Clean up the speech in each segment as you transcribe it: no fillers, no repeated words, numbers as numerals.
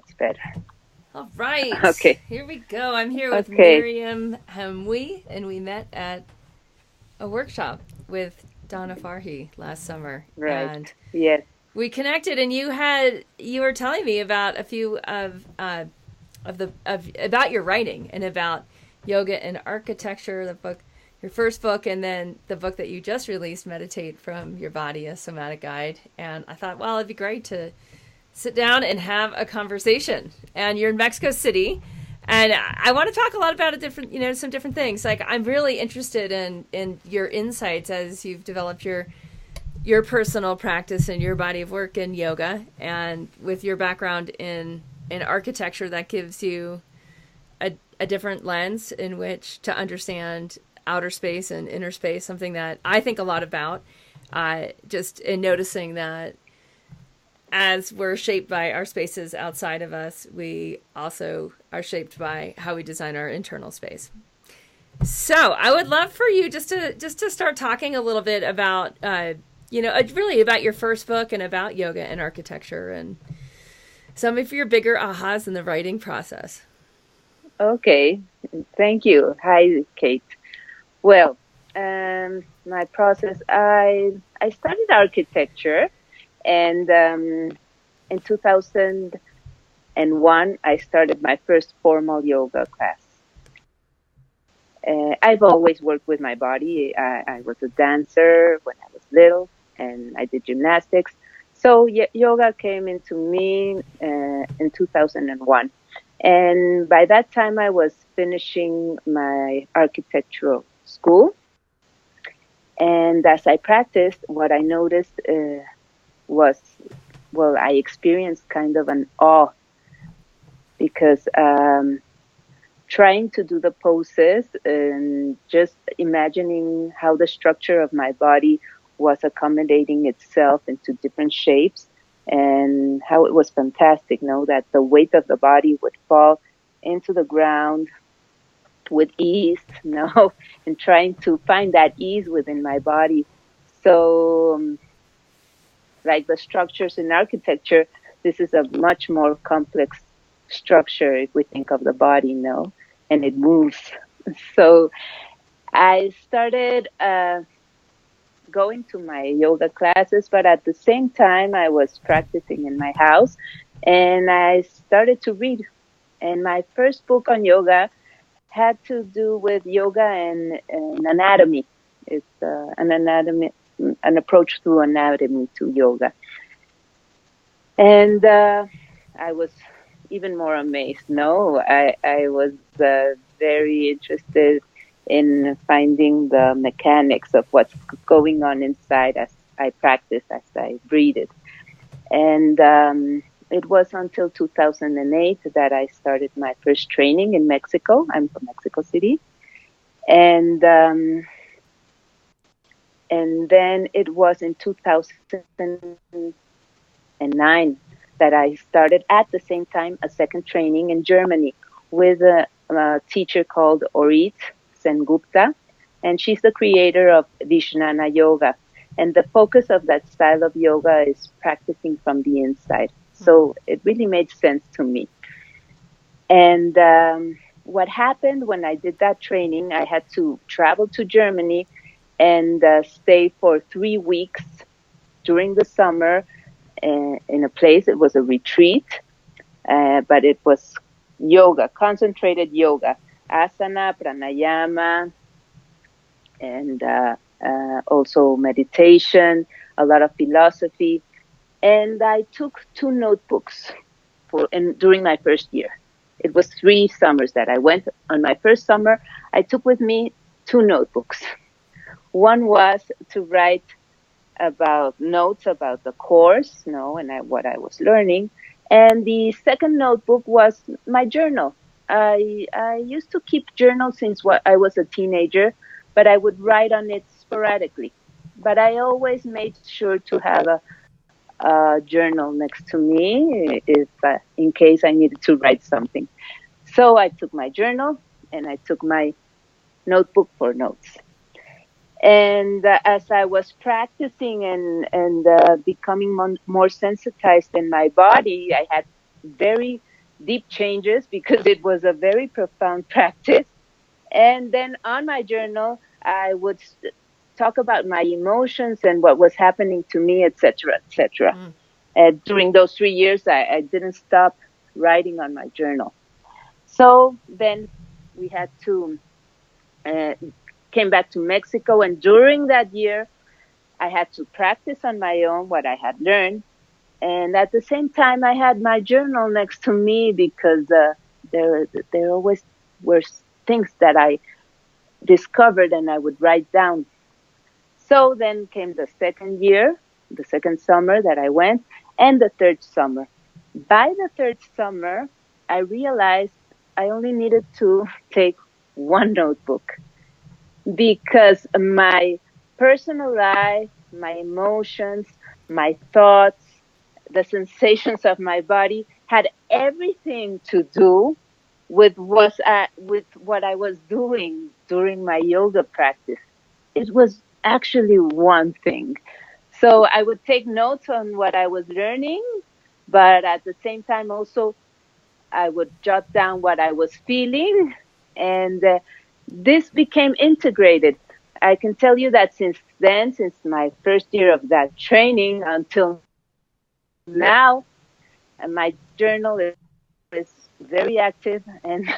That's better. All right, Okay. here we go. I'm here with Okay. Miriam Hamui, and we met at a workshop with Donna Farhi last summer. Right. And Yes. we connected, and you were telling me about a few of about your writing and about yoga and architecture, the book, your first book, and then the book that you just released, Meditate from Your Body, a Somatic Guide. And I thought, well, it'd be great to sit down and have a conversation. And you're in Mexico City, and I want to talk a lot about a different, some different things. Like, I'm really interested in your insights as you've developed your personal practice and your body of work in yoga, and with your background in architecture, that gives you a different lens in which to understand outer space and inner space, something that I think a lot about, just in noticing that as we're shaped by our spaces outside of us, we also are shaped by how we design our internal space. So I would love for you just to start talking a little bit about really about your first book and about yoga and architecture and some of your bigger ahas in the writing process. Okay. Thank you. Hi, Kate. Well, my process, I studied architecture, and in 2001, I started my first formal yoga class. I've always worked with my body. I was a dancer when I was little, and I did gymnastics. So yoga came into me in 2001. And by that time, I was finishing my architectural school. And as I practiced, what I noticed was, well, I experienced kind of an awe because trying to do the poses and just imagining how the structure of my body was accommodating itself into different shapes, and how it was fantastic, that the weight of the body would fall into the ground with ease, and trying to find that ease within my body. So, like the structures in architecture, this is a much more complex structure if we think of the body, and it moves. So I started going to my yoga classes, but at the same time, I was practicing in my house, and I started to read. And my first book on yoga had to do with yoga and anatomy. It's an approach through anatomy to yoga. And I was even more amazed. No, I was very interested in finding the mechanics of what's going on inside as I practice, as I breathe. And it was until 2008 that I started my first training in Mexico. I'm from Mexico City. And then it was in 2009 that I started at the same time a second training in Germany with a teacher called Orit Sengupta, and she's the creator of Vijnana Yoga. And the focus of that style of yoga is practicing from the inside. So it really made sense to me. And what happened when I did that training, I had to travel to Germany and stay for 3 weeks during the summer in a place. It was a retreat, but it was yoga, concentrated yoga, asana, pranayama, and also meditation, a lot of philosophy. And I took 2 notebooks during my first year. It was 3 summers that I went. On my first summer, I took with me 2 notebooks. One was to write about notes about the course, and what I was learning. And the second notebook was my journal. I used to keep journals since I was a teenager, but I would write on it sporadically. But I always made sure to have a journal next to me if in case I needed to write something. So I took my journal and I took my notebook for notes. And as I was practicing and becoming more sensitized in my body, I had very deep changes because it was a very profound practice. And then on my journal, I would talk about my emotions and what was happening to me, etc., etc. Mm. During those 3 years, I didn't stop writing on my journal. So then we had to uh, came back to Mexico, and during that year, I had to practice on my own what I had learned. And at the same time, I had my journal next to me because there always were things that I discovered and I would write down. So then came the second year, the second summer that I went, and the third summer. By the third summer, I realized I only needed to take one notebook because my personal life, my emotions, my thoughts, the sensations of my body had everything to do with what I was doing during my yoga practice. It was actually one thing. So I would take notes on what I was learning, but at the same time also I would jot down what I was feeling, and this became integrated. I can tell you that since then, since my first year of that training until now, my journal is very active, and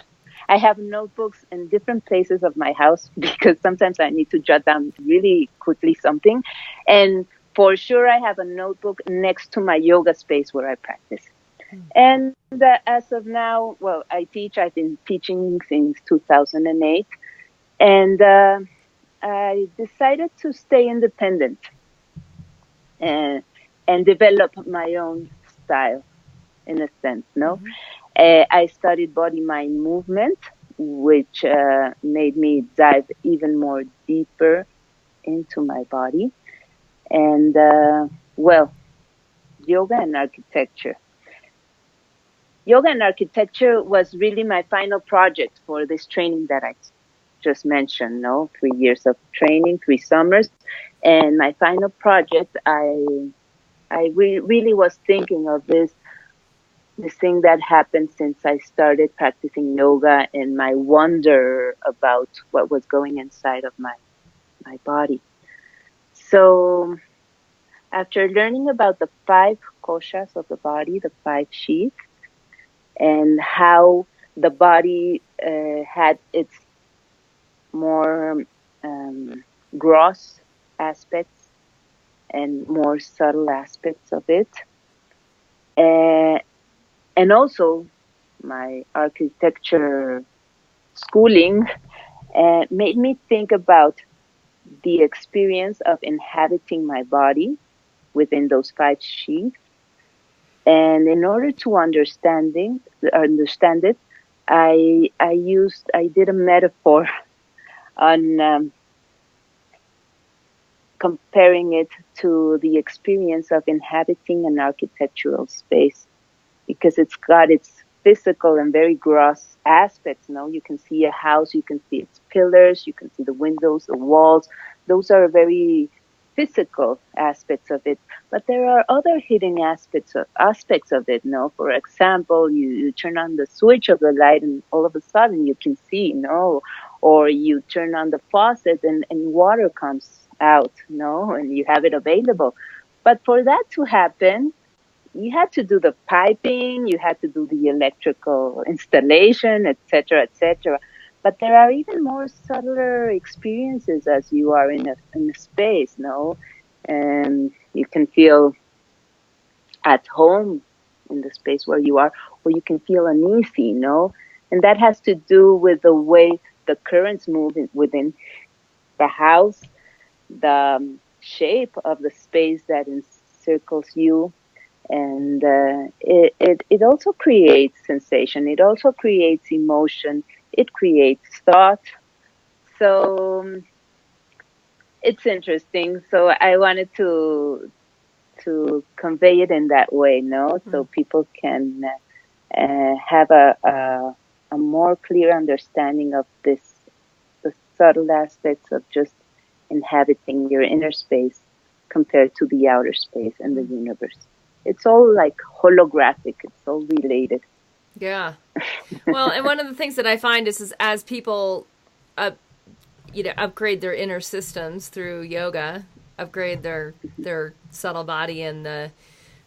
I have notebooks in different places of my house because sometimes I need to jot down really quickly something. And for sure, I have a notebook next to my yoga space where I practice. And as of now, well, I've been teaching since 2008. And I decided to stay independent and, and develop my own style in a sense, no? Mm-hmm. I studied body mind movement, which made me dive even more deeper into my body. And well, yoga and architecture. Yoga and architecture was really my final project for this training that I just mentioned, no? 3 years of training, 3 summers. And my final project, really was thinking of this thing that happened since I started practicing yoga and my wonder about what was going inside of my body. So after learning about the 5 koshas of the body, the 5 sheaths, and how the body had its more gross aspects and more subtle aspects of it, uh, and also my architecture schooling made me think about the experience of inhabiting my body within those 5 sheaths. And in order to understand it, I did a metaphor on comparing it to the experience of inhabiting an architectural space, because it's got its physical and very gross aspects. No, you can see a house, you can see its pillars, you can see the windows, the walls. Those are very physical aspects of it. But there are other hidden aspects of it. No, for example, you turn on the switch of the light and all of a sudden you can see. No, or you turn on the faucet and water comes out. No, and you have it available. But for that to happen, you had to do the piping, you had to do the electrical installation, etc., etc. But there are even more subtler experiences as you are in a space, no? And you can feel at home in the space where you are, or you can feel uneasy, no? And that has to do with the way the currents move within the house, the shape of the space that encircles you, and it also creates sensation, it also creates emotion, it creates thought. So it's interesting. So I wanted to convey it in that way, no, so people can have a more clear understanding of the subtle aspects of just inhabiting your inner space compared to the outer space and the universe. It's all like holographic. It's all related. Yeah. Well, and one of the things that I find is as people, upgrade their inner systems through yoga, upgrade their subtle body and the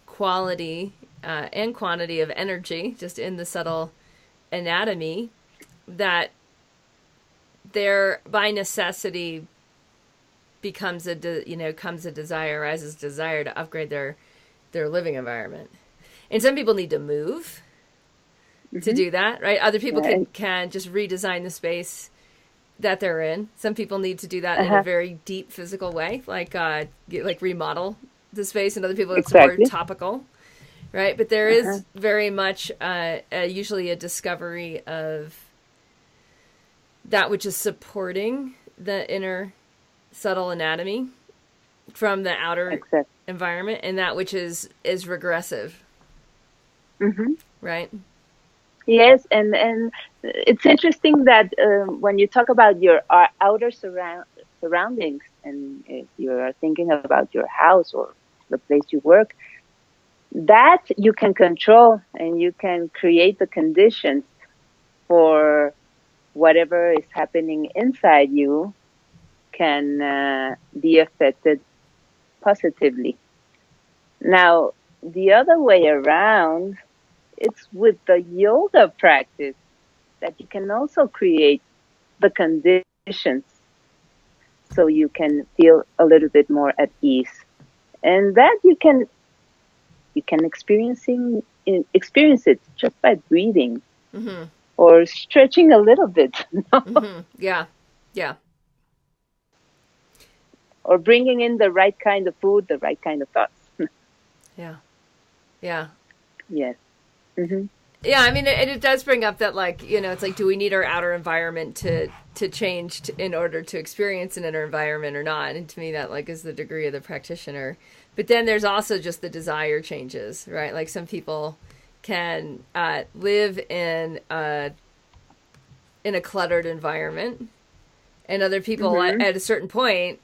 quality and quantity of energy just in the subtle anatomy, that there by necessity becomes comes a desire, arises desire to upgrade their living environment. And some people need to move to do that, right? Other people can just redesign the space that they're in. Some people need to do that in a very deep physical way, like remodel the space, and other people it's more topical, right? But there is very much usually a discovery of that which is supporting the inner subtle anatomy from the outer environment, and that which is regressive, right? Yes, and it's interesting that when you talk about your outer surroundings, and if you are thinking about your house or the place you work, that you can control, and you can create the conditions for whatever is happening inside you can be affected positively. Now, the other way around, it's with the yoga practice that you can also create the conditions so you can feel a little bit more at ease. And that you can experience it just by breathing or stretching a little bit. Yeah. Or bringing in the right kind of food, the right kind of thoughts. Yeah. Yes. Yeah, I mean, it does bring up that, it's like, do we need our outer environment to change in order to experience an inner environment or not? And to me, that, is the degree of the practitioner. But then there's also just the desire changes, right? Like, some people can live in a cluttered environment, and other people at a certain point,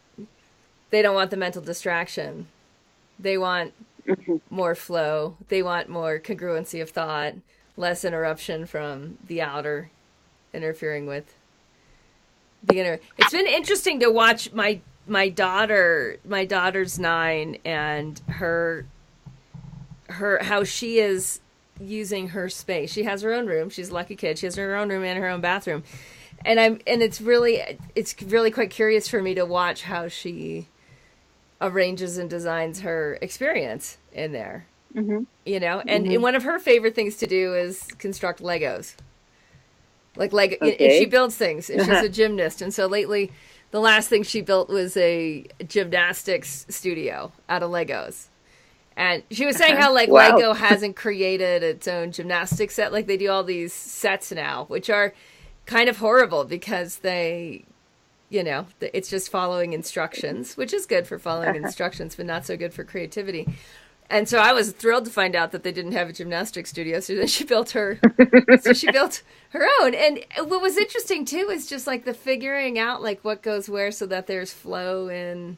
they don't want the mental distraction. They want more flow. They want more congruency of thought, less interruption from the outer interfering with the inner. It's been interesting to watch my daughter. My daughter's 9, and her how she is using her space. She has her own room. She's a lucky kid. She has her own room and her own bathroom. And it's really quite curious for me to watch how she arranges and designs her experience in there, and one of her favorite things to do is construct Legos, like Lego. And she builds things, and she's a gymnast, and so lately the last thing she built was a gymnastics studio out of Legos. And she was saying how Lego hasn't created its own gymnastics set. Like, they do all these sets now, which are kind of horrible because they it's just following instructions, which is good for following instructions, but not so good for creativity. And so I was thrilled to find out that they didn't have a gymnastics studio. So then she built her own. And what was interesting too is just the figuring out what goes where so that there's flow in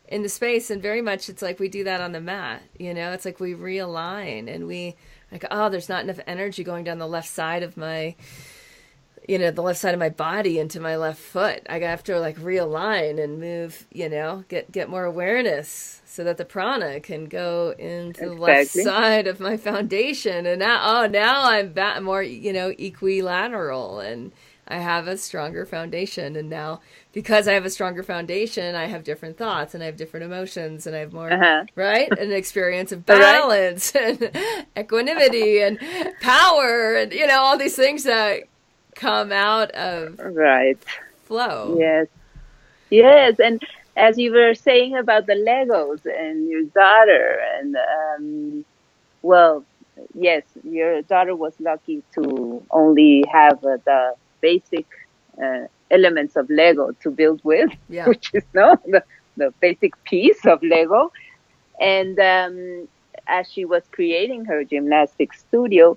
the space. And very much it's we do that on the mat, it's we realign, and we there's not enough energy going down the left side of my the left side of my body into my left foot. I have to realign and move, get more awareness so that the prana can go into the left side of my foundation. And now I'm back more, equilateral, and I have a stronger foundation. And now, because I have a stronger foundation, I have different thoughts, and I have different emotions, and I have more, right? An experience of balance and equanimity and power, and, all these things that come out of flow. Yes. And as you were saying about the Legos and your daughter, and yes, your daughter was lucky to only have the basic elements of Lego to build with, which is the basic piece of Lego. And as she was creating her gymnastics studio,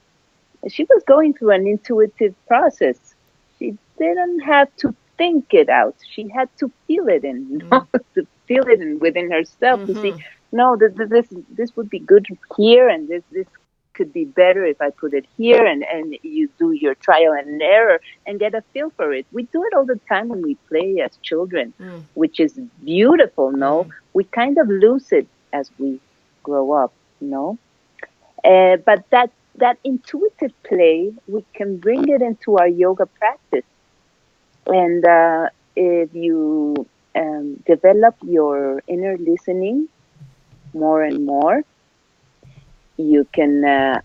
she was going through an intuitive process. She didn't have to think it out. She had to feel it to feel it within herself to see, no, this would be good here, and this could be better if I put it here, and you do your trial and error and get a feel for it. We do it all the time when we play as children, which is beautiful, no? We kind of lose it as we grow up, no? But that intuitive play, we can bring it into our yoga practice. And if you develop your inner listening more and more, you can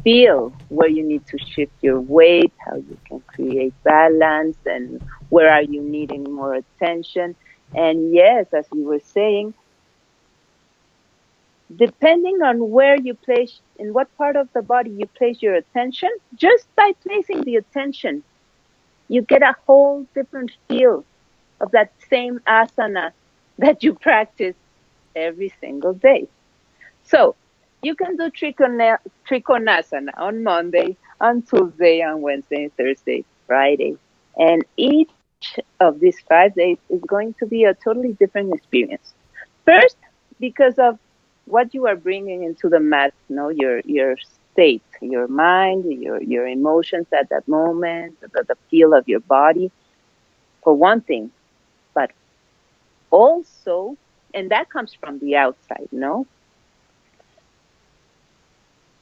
feel where you need to shift your weight, how you can create balance, and where are you needing more attention. And yes, as you were saying, depending on where you place, in what part of the body you place your attention, just by placing the attention, you get a whole different feel of that same asana that you practice every single day. So you can do Trikonasana on Monday, on Tuesday, on Wednesday, Thursday, Friday. And each of these 5 days is going to be a totally different experience. First, because of what you are bringing into the mat, your state, your mind, your emotions at that moment, the feel of your body, for one thing. But also, and that comes from the outside,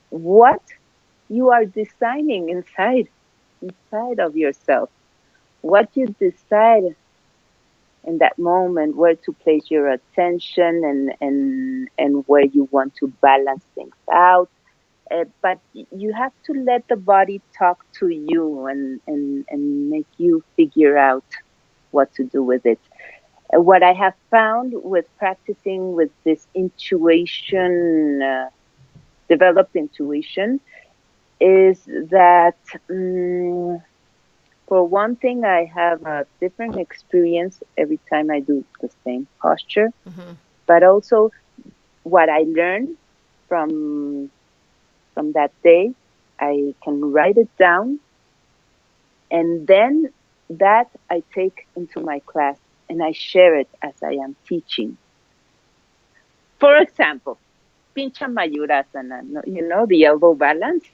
what you are designing inside of yourself, what you decide in that moment, where to place your attention and where you want to balance things out. But you have to let the body talk to you and make you figure out what to do with it. What I have found with practicing with this intuition, developed intuition, is that for one thing, I have a different experience every time I do the same posture. But also what I learned from that day, I can write it down, and then that I take into my class and I share it as I am teaching. For example, Pincha Mayurasana, the elbow balance.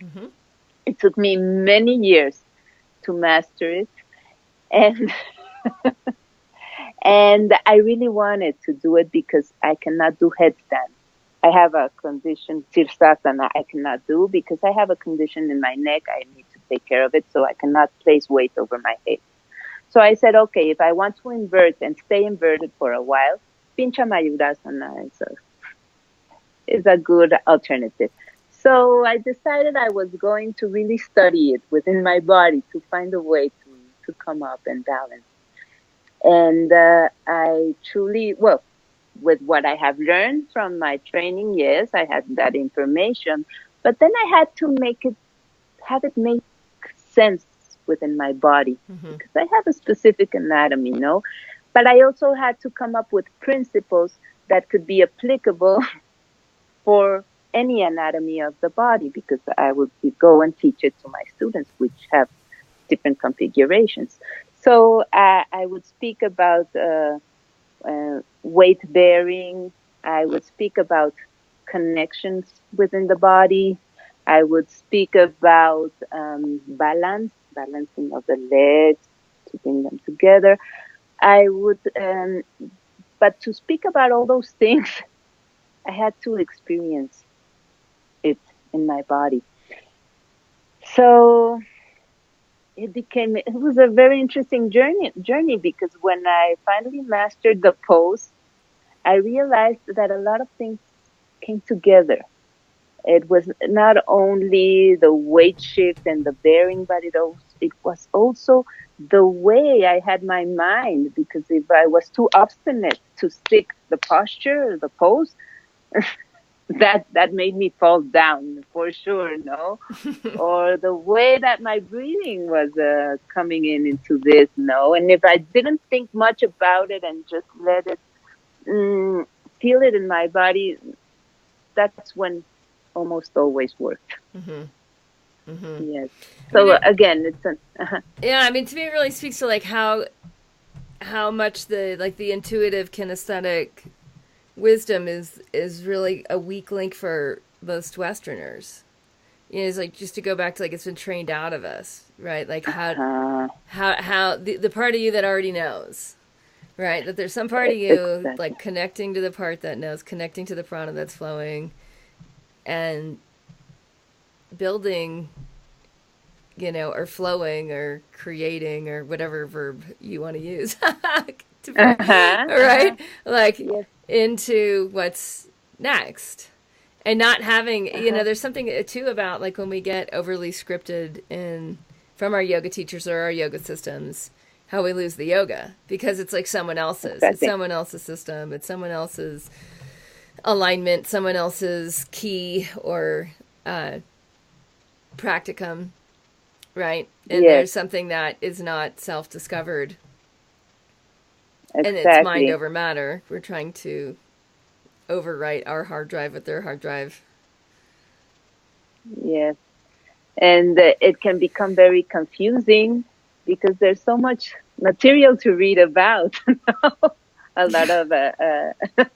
It took me many years to master it, and and I really wanted to do it because I cannot do headstand. I have a condition, Tirsasana, I cannot do because I have a condition in my neck. I need to take care of it, so I cannot place weight over my head. So I said, okay, if I want to invert and stay inverted for a while, Pincha Mayurasana is a good alternative. So I decided I was going to really study it within my body to find a way to come up and balance. And I truly, with what I have learned from my training, yes, I had that information, but then I had to have it make sense within my body, because I have a specific anatomy, but I also had to come up with principles that could be applicable for any anatomy of the body, because I would go and teach it to my students, which have different configurations. So I would speak about weight bearing. I would speak about connections within the body. I would speak about balancing of the legs, keeping them together. I would, but to speak about all those things, I had to experience it in my body. So it was a very interesting journey because when I finally mastered the pose, I realized that a lot of things came together. It was not only the weight shift and the bearing, but it was also the way I had my mind, because if I was too obstinate to stick the posture, the pose, that made me fall down for sure, or the way that my breathing was coming into this, and if I didn't think much about it and just let it feel it in my body, that's when almost always worked. Yes. So again, it's yeah, I mean, to me it really speaks to like how much the intuitive kinesthetic wisdom is really a weak link for most Westerners. You know, it's like, just to go back to, like, it's been trained out of us, right? Like how the part of you that already knows, right? That there's some part of you, Exactly. like, connecting to the part that knows, connecting to the prana that's flowing, and building, you know, or flowing or creating or whatever verb you want to use, right? Like, Yes. into what's next. And not having, you know, there's something too about, like, when we get overly scripted from our yoga teachers or our yoga systems, how we lose the yoga, because it's like someone else's. Exactly. It's someone else's system. It's someone else's alignment, someone else's key or practicum, right? And Yes. there's something that is not self-discovered. Exactly. And it's mind over matter. We're trying to overwrite our hard drive with their hard drive. Yes. And it can become very confusing because there's so much material to read about. A lot of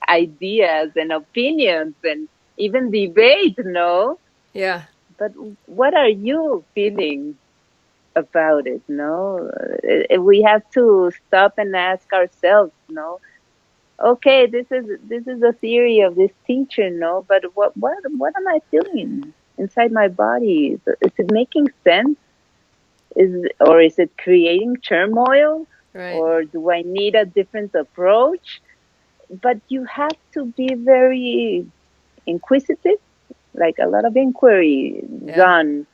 ideas and opinions and even debate, no? Yeah. But what are you feeling about it, no? We have to stop and ask ourselves, no? Okay, this is the theory of this teacher, no? But what am I feeling inside my body? Is it making sense? Or is it creating turmoil? Right. Or do I need a different approach? But you have to be very inquisitive, like a lot of inquiry done.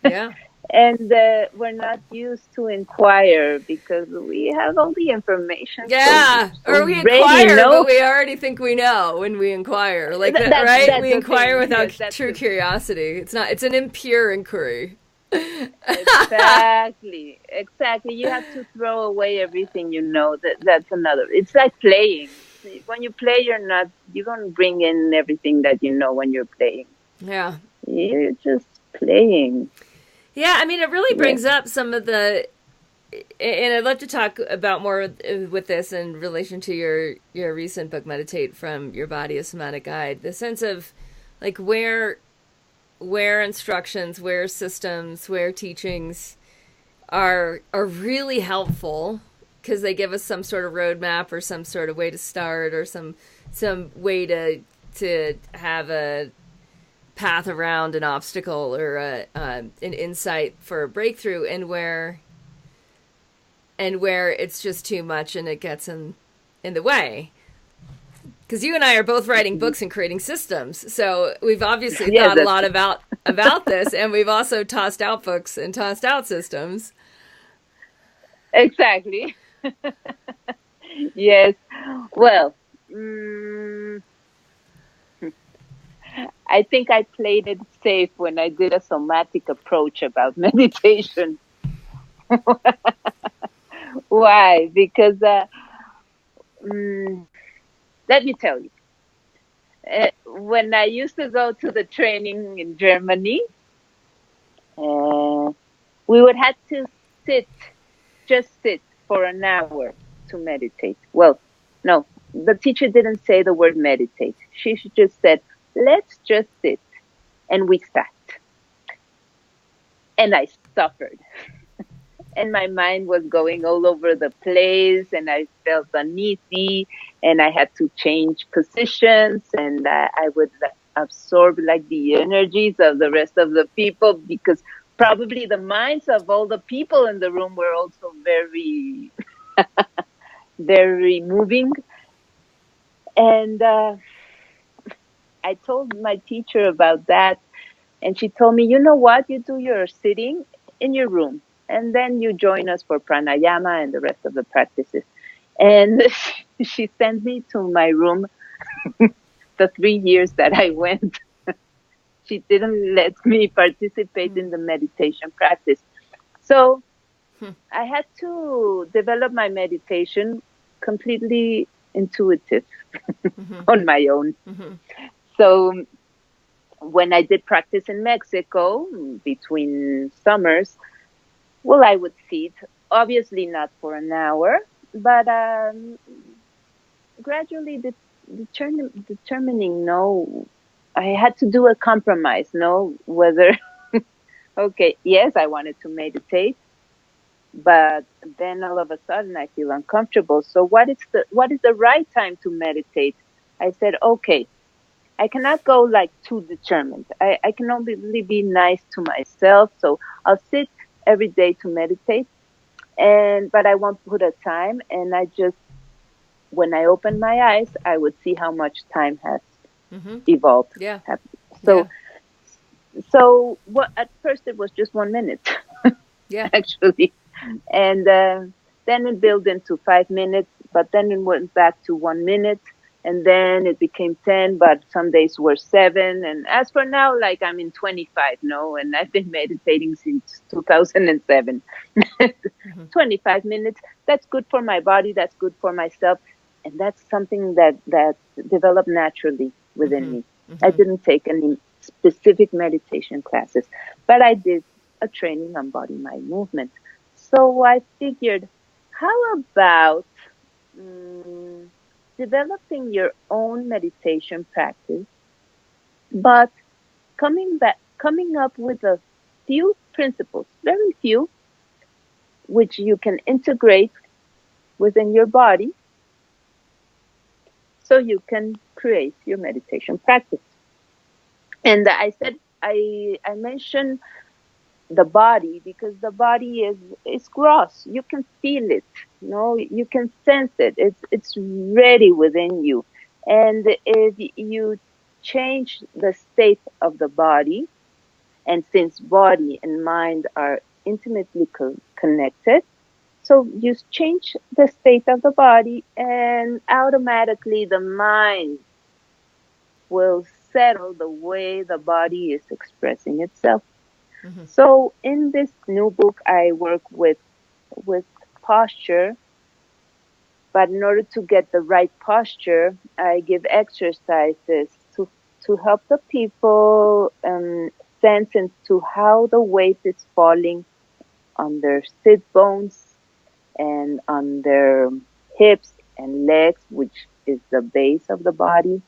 Yeah. And we're not used to inquire because we have all the information. Yeah, or we inquire, but we already think we know when we inquire. Like that, right? We inquire without true curiosity. It's not. It's an impure inquiry. Exactly. You have to throw away everything you know. That's another. It's like playing. When you play, you don't bring in everything that you know when you're playing. Yeah. You're just playing. Yeah, I mean, it really brings up some of the, and I'd love to talk about more with this in relation to your recent book, Meditate from Your Body, a Somatic Guide. The sense of, like, where instructions, where systems, where teachings are really helpful because they give us some sort of roadmap or some sort of way to start or some way to have a path around an obstacle or an insight for a breakthrough, and where it's just too much and it gets in the way. Because you and I are both writing books and creating systems, so we've obviously thought a lot about this, and we've also tossed out books and tossed out systems. Exactly. Yes. Well, I think I played it safe when I did a somatic approach about meditation. Why? Because let me tell you, when I used to go to the training in Germany, we would have to just sit for an hour to meditate. Well, no, the teacher didn't say the word meditate. She just said, let's just sit. And we sat. And I suffered. And my mind was going all over the place, and I felt uneasy, and I had to change positions, and I would absorb like the energies of the rest of the people, because probably the minds of all the people in the room were also very, very moving. And I told my teacher about that, and she told me, you know what, you do your sitting in your room, and then you join us for pranayama and the rest of the practices. And she sent me to my room the 3 years that I went. She didn't let me participate in the meditation practice. So I had to develop my meditation completely intuitive on my own. So when I did practice in Mexico between summers, well, I would sit, obviously not for an hour, but gradually determining, no, I had to do a compromise, no, whether, okay, yes, I wanted to meditate, but then all of a sudden I feel uncomfortable. So what is the right time to meditate? I said, okay, I cannot go like too determined. I can only be nice to myself. So I'll sit every day to meditate, but I won't put a time. And I just, when I open my eyes, I would see how much time has Mm-hmm. evolved. Yeah. So, Yeah. so what? At first, it was just 1 minute, Yeah. actually, and then it built into 5 minutes. But then it went back to 1 minute, and then it became 10. But some days were 7. And as for now, like I'm in 25, no, and I've been meditating since 2007. Mm-hmm. 25 minutes. That's good for my body. That's good for myself, and that's something that developed naturally within Mm-hmm. me. I Mm-hmm. didn't take any specific meditation classes, but I did a training on body mind movement. So I figured, how about mm, developing your own meditation practice, but coming up with a few principles, very few, which you can integrate within your body so you can create your meditation practice. And I said, I mentioned the body because the body is gross. You can feel it, you can sense it. It's ready within you. And if you change the state of the body, and since body and mind are intimately connected, so you change the state of the body, and automatically the mind will settle the way the body is expressing itself. Mm-hmm. So in this new book, I work with posture, but in order to get the right posture, I give exercises to help the people sense into how the weight is falling on their sit bones and on their hips and legs, which is the base of the body.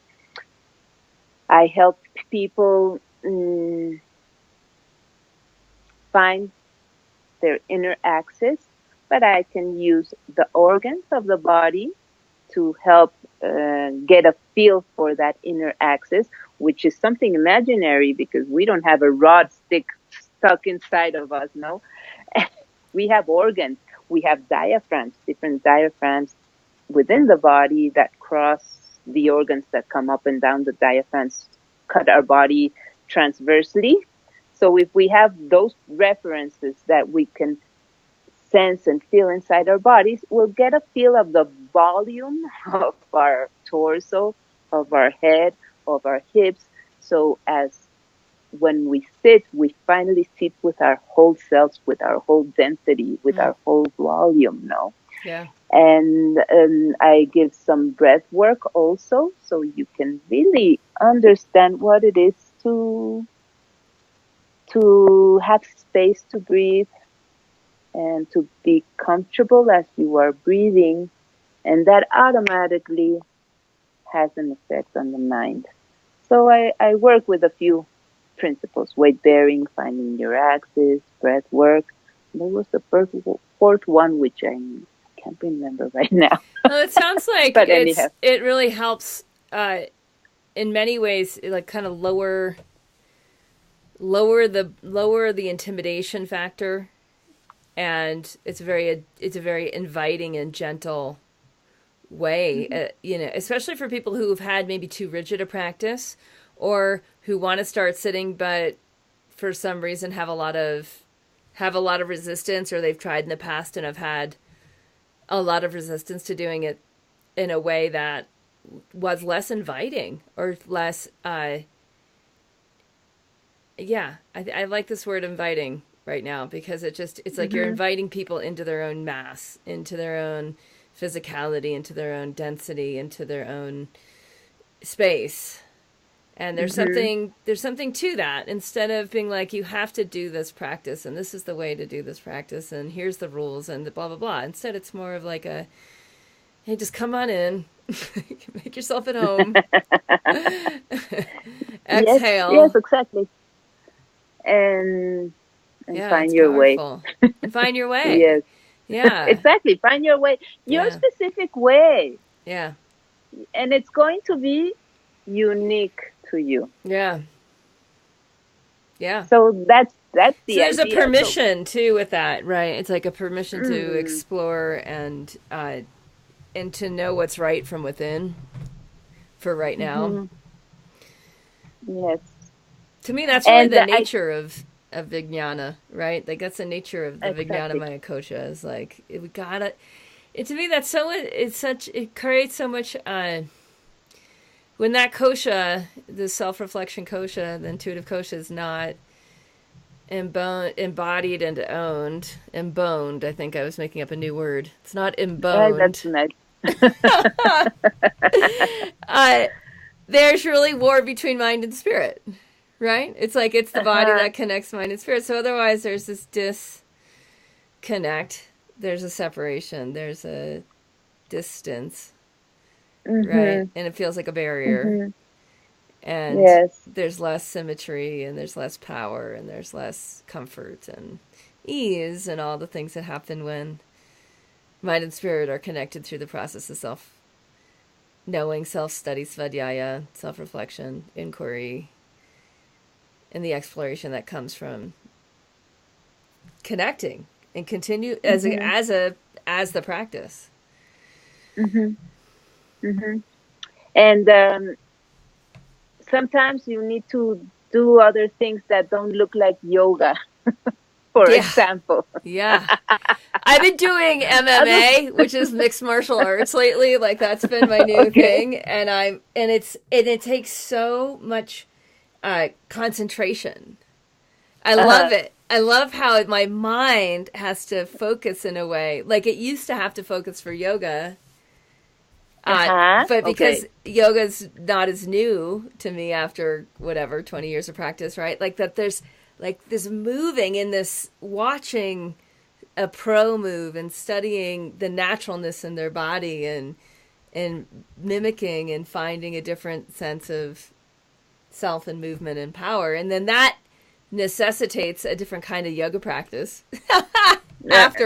I help people find their inner axis, but I can use the organs of the body to help get a feel for that inner axis, which is something imaginary because we don't have a rod stick stuck inside of us, no? We have organs. We have diaphragms, different diaphragms within the body that cross the organs that come up and down. The diaphragms cut our body transversely. So if we have those references that we can sense and feel inside our bodies, we'll get a feel of the volume of our torso, of our head, of our hips. So as when we sit, we finally sit with our whole selves, with our whole density, with Mm. our whole volume, no? Yeah. And I give some breath work also, so you can really understand what it is to have space to breathe and to be comfortable as you are breathing, and that automatically has an effect on the mind. So I work with a few principles: weight bearing, finding your axis, breath work. There was the fourth one, which I can't remember right now. Well, it sounds like But anyhow, it really helps in many ways, like kind of lower the intimidation factor, and it's a very inviting and gentle way, especially for people who've had maybe too rigid a practice, or who want to start sitting but for some reason have a lot of resistance, or they've tried in the past and have had a lot of resistance to doing it in a way that was less inviting or less I like this word inviting right now, because it's like you're inviting people into their own mass, into their own physicality, into their own density, into their own space. And there's something to that. Instead of being like, you have to do this practice and this is the way to do this practice and here's the rules and the blah blah blah. Instead, it's more of like a, hey, just come on in, make yourself at home, Yes, yes, Exhale. exactly. And Yeah, find it's your way. powerful. And find your way. Yes, Yeah. exactly. Find your way, your Yeah. specific way, Yeah. and it's going to be unique to you. Yeah. Yeah. So that's So the there's a idea. So, permission too with that, right? It's like a permission to mm, explore and to know what's right from within for right now. hmm yes, To me, that's really and the I nature of Vijnana, right? Like that's the nature of the Vijnana exactly. Maya Kosha is like we gotta. It to me that's so it's such it creates so much. When that kosha, the self reflection kosha, the intuitive kosha is not embodied and owned, emboned. I think I was making up a new word. It's not That's emboned. nice. Uh, there's really war between mind and spirit, right? It's like it's the body Uh-huh. that connects mind and spirit. So otherwise, there's this disconnect. There's a separation. There's a distance, right? Mhm. And it feels like a barrier. Mhm. And Yes. there's less symmetry, and there's less power, and there's less comfort and ease, and all the things that happen when mind and spirit are connected through the process of self knowing, self study, svadhyaya, self reflection, inquiry, and the exploration that comes from connecting and continue Mhm. as the practice. Mhm. Mhm. And sometimes you need to do other things that don't look like yoga, for Yeah, example. yeah. I've been doing Other MMA, which is mixed martial arts lately. Like that's been my new okay. thing, and it takes so much concentration. I love Uh-huh. it. I love how my mind has to focus in a way like it used to have to focus for yoga. Uh-huh. But because Okay. yoga's not as new to me after whatever 20 years of practice, right? Like that there's like this moving in this watching a pro move and studying the naturalness in their body and mimicking and finding a different sense of self and movement and power. And then that necessitates a different kind of yoga practice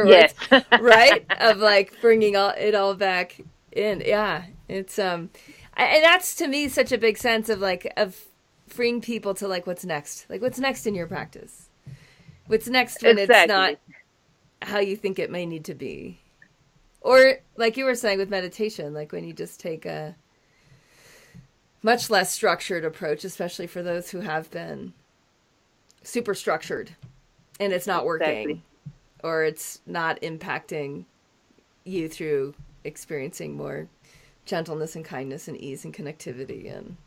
Yes. afterwards, right? Of like bringing it all back in. Yeah, it's and that's to me such a big sense of like of freeing people to like what's next in your practice, what's next when it's not Exactly. how you think it may need to be, or like you were saying with meditation, like when you just take a much less structured approach, especially for those who have been super structured and it's not Exactly. working or it's not impacting you through experiencing more gentleness and kindness and ease and connectivity and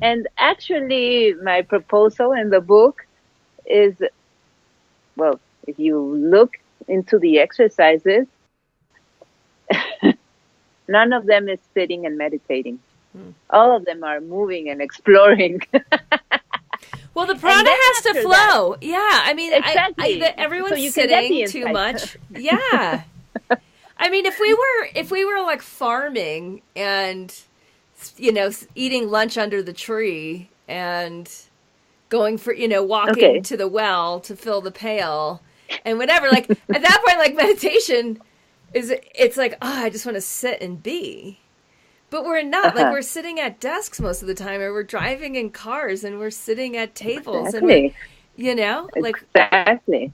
And actually, my proposal in the book is, well, if you look into the exercises, none of them is sitting and meditating. All of them are moving and exploring. well the And prana then has to after that, flow. Yeah, I mean exactly. So everyone's you can get the sitting too insights. much. Yeah, I mean if we were like farming and eating lunch under the tree and going for walking Okay. to the well to fill the pail and whatever, like at that point like meditation it's like, oh, I just want to sit and be. But we're not. Like Uh-huh. we're sitting at desks most of the time, or we're driving in cars and we're sitting at tables and we're Exactly. like Exactly.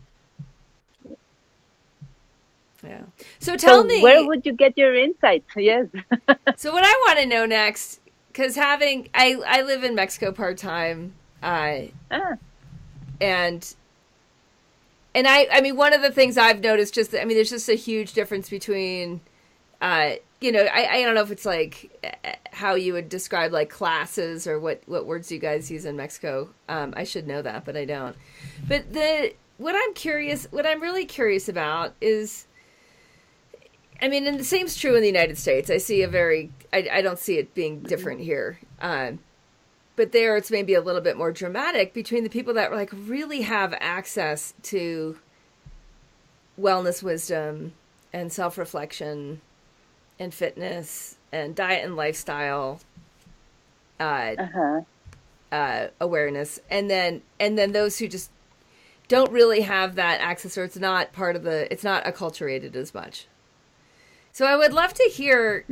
yeah. So So tell where me, would you get your insights? Yes. so what I want to know next, because I live in Mexico part time, Ah, and I mean one of the things I've noticed there's just a huge difference between I don't know if it's like how you would describe like classes or what words you guys use in Mexico. I should know that, but I don't. But what I'm really curious about is, I mean, and the same's true in the United States. I don't see it being different here. But there it's maybe a little bit more dramatic between the people that like really have access to wellness wisdom and self-reflection and fitness and diet and lifestyle uh-huh. awareness, and then those who just don't really have that access, or it's not acculturated as much. So I would love to hear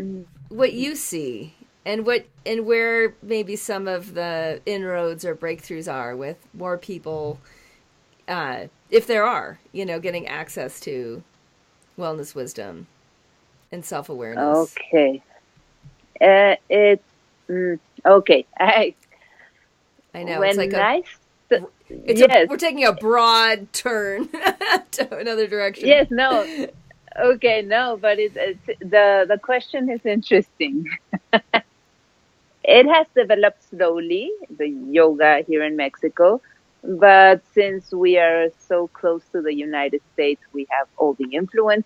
what you see and where maybe some of the inroads or breakthroughs are with more people, if there are, getting access to wellness wisdom and self-awareness. Okay. Okay. I know it's like yes. We're taking a broad turn to another direction. Yes. No. Okay. No, but it's the question is interesting. It has developed slowly, the yoga here in Mexico, but since we are so close to the United States, we have all the influence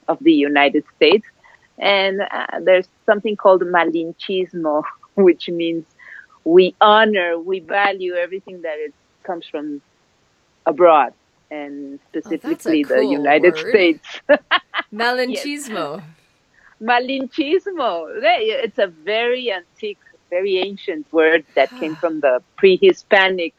of the United States. And there's something called malinchismo, which means we honor, we value everything that comes from abroad, and specifically the United States. Malinchismo. Yes. Malinchismo. It's a very antique, very ancient word that came from the pre-Hispanic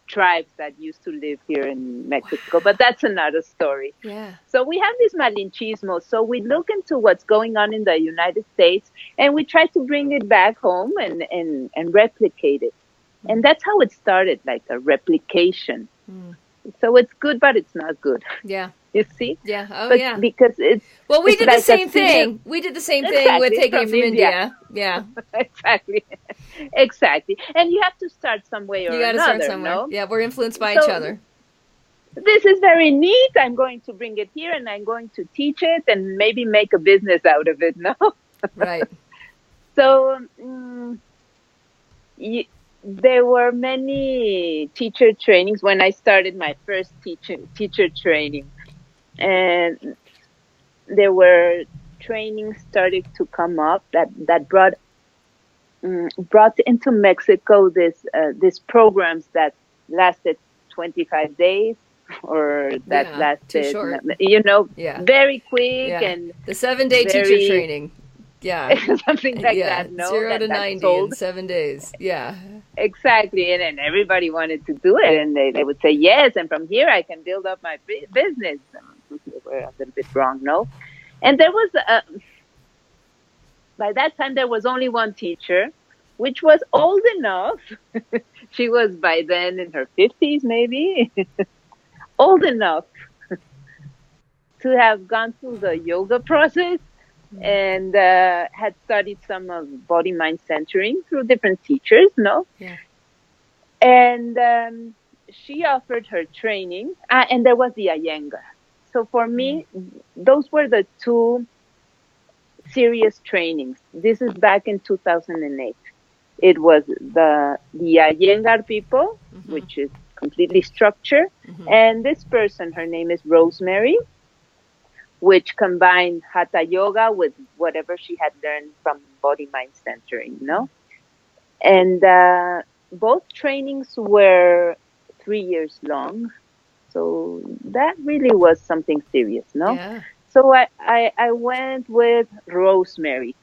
tribes that used to live here in Mexico. But that's another story. Yeah. So we have this malinchismo. So we look into what's going on in the United States, and we try to bring it back home and replicate it. And that's how it started, like a replication. So it's good, but it's not good. Yeah. You see? Yeah. Oh, but yeah. Because we did the same thing. We did the same thing with taking it from India. Yeah. Exactly. And you have to start some way or another. You got to start somewhere. No? Yeah, we're influenced by each other. This is very neat. I'm going to bring it here, and I'm going to teach it and maybe make a business out of it. No? Right. So there were many teacher trainings when I started my first teacher training. And there were trainings starting to come up that brought into Mexico this programs that lasted 25 days or that lasted, too short. Very quick and the 7-day teacher training. Yeah. Something like that. No, 0 to 90 in 7 days. Yeah. Exactly. And everybody wanted to do it. And they would say, yes. And from here, I can build up my business. We're a little bit wrong, no? And there was, by that time, there was only one teacher, which was old enough. She was by then in her 50s, maybe. Old enough to have gone through the yoga process and had studied some of body-mind centering through different teachers, no? Yeah. And she offered her training, and there was the Iyengar. So for me, those were the two serious trainings. This is back in 2008. It was the Iyengar people, which is completely structured, and this person, her name is Rosemary, which combined Hatha Yoga with whatever she had learned from body-mind centering, And both trainings were 3 years long. So that really was something serious, no? Yeah. So I went with Rosemary,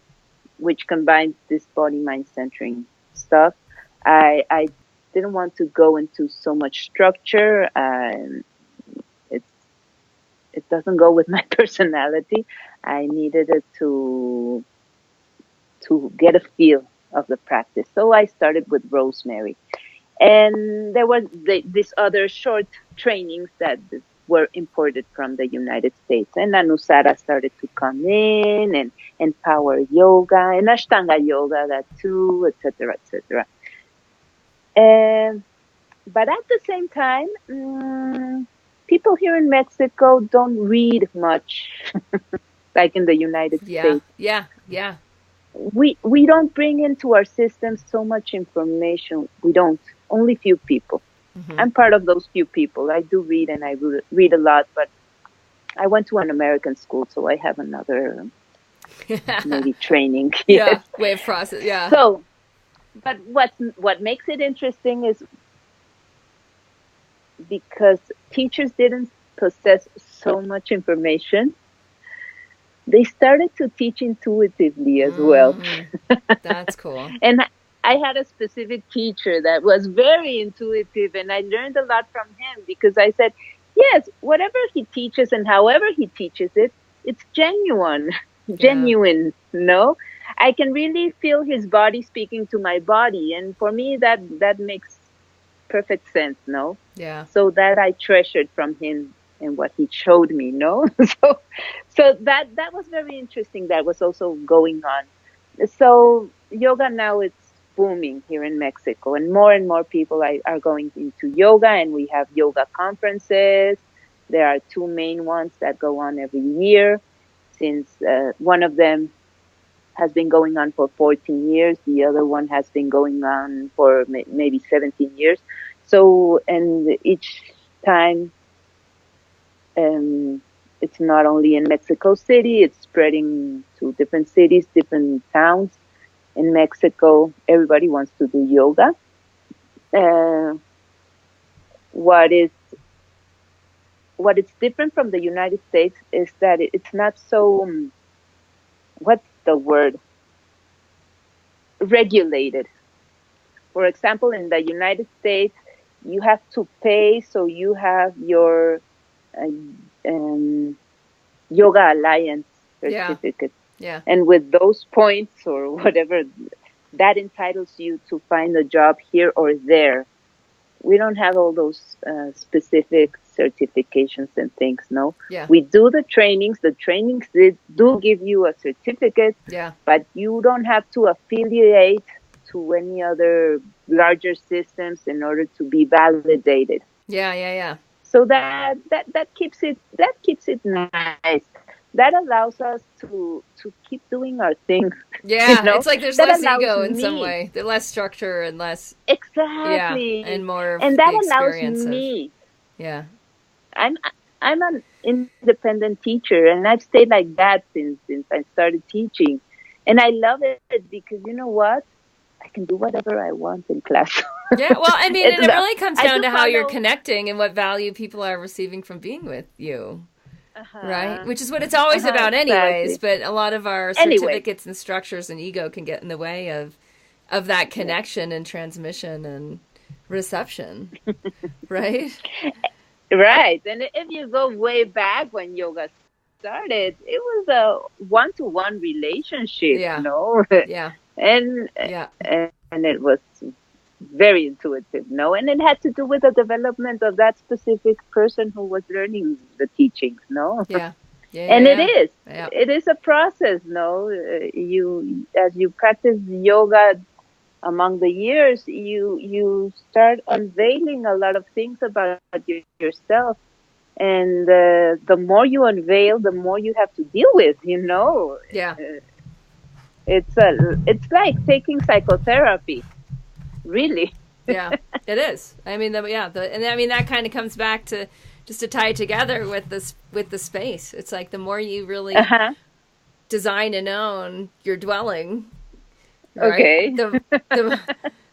which combines this body-mind centering stuff. I didn't want to go into so much structure. It doesn't go with my personality. I needed it to get a feel of the practice. So I started with Rosemary. And there was these other short trainings that were imported from the United States. And Anusara started to come in, and power yoga, and Ashtanga yoga, that too, etc., etc. But at the same time, people here in Mexico don't read much, like in the United States. Yeah. We don't bring into our system so much information. We don't. Only few people. I'm part of those few people. I do read, and I read a lot, but I went to an American school, so I have another maybe training. Yeah, way of process. Yeah. So, but what makes it interesting is because teachers didn't possess so much information, they started to teach intuitively as well. That's cool. And I had a specific teacher that was very intuitive, and I learned a lot from him because I said, yes, whatever he teaches and however he teaches it, it's genuine, Yeah. genuine, no? I can really feel his body speaking to my body. And for me, that makes perfect sense, no? Yeah. So that I treasured from him and what he showed me, no? so that was very interesting. That was also going on. So yoga now it's booming here in Mexico, and more people are going into yoga, and we have yoga conferences. There are two main ones that go on every year, since one of them has been going on for 14 years. The other one has been going on for maybe 17 years. So, and each time, it's not only in Mexico City, it's spreading to different cities, different towns in Mexico. Everybody wants to do yoga. Uh, what is what is different from the United States is that it's not so, what's the word, regulated. For example, in the United States, you have to pay, so you have your uh, um, Yoga Alliance Yeah. certificate. Yeah. And with those points or whatever, that entitles you to find a job here or there. We don't have all those specific certifications and things, no? Yeah. We do the trainings. The trainings do give you a certificate, Yeah. but you don't have to affiliate to any other larger systems in order to be validated. Yeah. Yeah. Yeah. So that keeps it nice. That allows us to keep doing our thing. You Yeah. know, It's like there's that less allows ego in some me, way. There's less structure and less, yeah, exactly, and more of and the that allows experience of, me. yeah. I'm I'm an independent teacher, and I've stayed like that since I started teaching, and I love it because you know what? I can do whatever I want in class. Yeah, well, I mean, and it really comes I down do to how you're follow. connecting and what value people are receiving from being with you, right? Uh-huh, Which is what it's always about anyways, exactly. but a lot of our Anyway, certificates and structures and ego can get in the way of that connection and transmission and reception, right? right. And if you go way back when yoga started, it was a one-to-one relationship, Yeah. no? Yeah. and Yeah. and it was very intuitive, no? And it had to do with the development of that specific person who was learning the teachings, no? Yeah. Yeah. And Yeah. Yeah. it is a process, no? You, as you practice yoga among the years, you start unveiling a lot of things about yourself, and the more you unveil, the more you have to deal with. You know, Yeah. it's like taking psychotherapy, really. Yeah, it is. I mean, and I mean that kind of comes back to just to tie it together with this with the space. It's like the more you really Uh-huh. design and own your dwelling, right? Okay.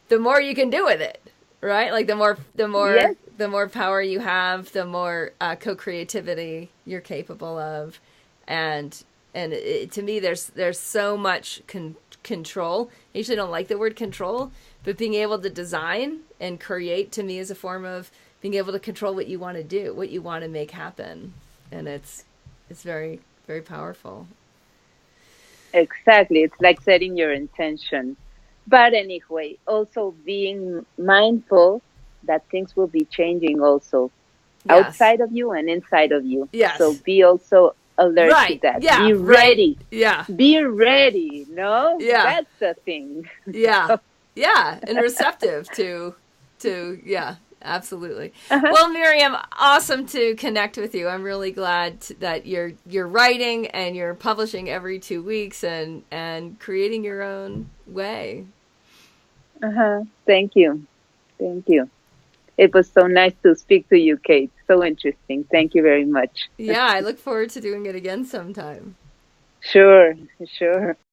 The more you can do with it, right? Like Yes. the more power you have, the more co-creativity you're capable of, and to me, there's so much control. I usually don't like the word control, but being able to design and create to me is a form of being able to control what you want to do, what you want to make happen, and it's very very powerful. Exactly. It's like setting your intention. But anyway, also being mindful that things will be changing also Yes. outside of you and inside of you. So Yes. be also alert to Right. that. Yeah. Be Right. ready. Yeah. Be ready. No? Yeah. That's the thing. Yeah. Yeah. And receptive to yeah. Absolutely. Uh-huh. Well, Miriam, awesome to connect with you. I'm really glad that you're writing and you're publishing every 2 weeks and creating your own way. Uh-huh. Thank you. Thank you. It was so nice to speak to you, Kate. So interesting. Thank you very much. Yeah, I look forward to doing it again sometime. Sure, sure.